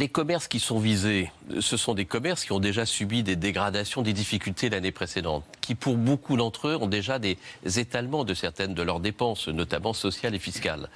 Les commerces qui sont visés, ce sont des commerces qui ont déjà subi des dégradations, des difficultés l'année précédente, qui pour beaucoup d'entre eux ont déjà des étalements de certaines de leurs dépenses, notamment sociales et fiscales.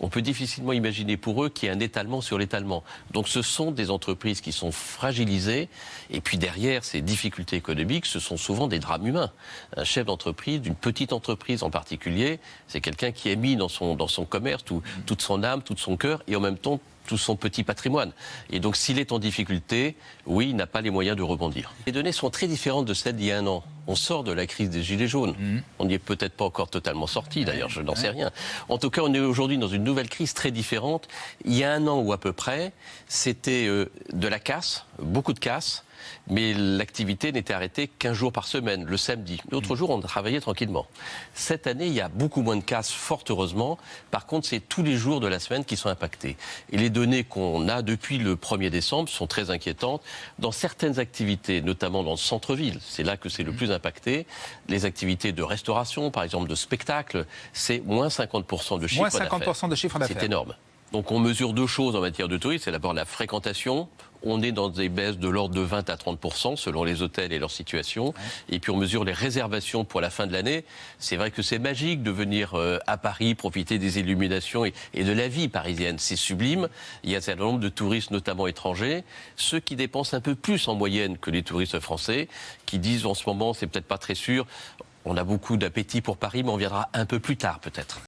On peut difficilement imaginer pour eux qu'il y ait un étalement sur l'étalement. Donc ce sont des entreprises qui sont fragilisées, et puis derrière ces difficultés économiques, ce sont souvent des drames humains. Un chef d'entreprise, d'une petite entreprise en particulier, c'est quelqu'un qui a mis dans son commerce toute son âme, tout son cœur, et en même temps tout son petit patrimoine. Et donc, s'il est en difficulté, oui, il n'a pas les moyens de rebondir. Les données sont très différentes de celles d'il y a un an. On sort de la crise des Gilets jaunes. On n'y est peut-être pas encore totalement sorti, d'ailleurs, je n'en sais rien. En tout cas, on est aujourd'hui dans une nouvelle crise très différente. Il y a un an ou à peu près, c'était de la casse, beaucoup de casse, mais l'activité n'était arrêtée qu'1 jour par semaine, le samedi. L'autre jour, on travaillait tranquillement. Cette année, il y a beaucoup moins de casse, fort heureusement. Par contre, c'est tous les jours de la semaine qui sont impactés. Et les données qu'on a depuis le 1er décembre sont très inquiétantes. Dans certaines activités, notamment dans le centre-ville, c'est là que c'est le plus impacté. Les activités de restauration, par exemple de spectacle, c'est moins 50% de chiffre d'affaires. Moins 50% de chiffre d'affaires. C'est énorme. Donc on mesure deux choses en matière de tourisme. C'est d'abord la fréquentation. On est dans des baisses de l'ordre de 20 à 30% selon les hôtels et leur situation. Et puis on mesure les réservations pour la fin de l'année. C'est vrai que c'est magique de venir à Paris, profiter des illuminations et de la vie parisienne. C'est sublime. Il y a un certain nombre de touristes, notamment étrangers, ceux qui dépensent un peu plus en moyenne que les touristes français, qui disent en ce moment, c'est peut-être pas très sûr, on a beaucoup d'appétit pour Paris, mais on viendra un peu plus tard peut-être.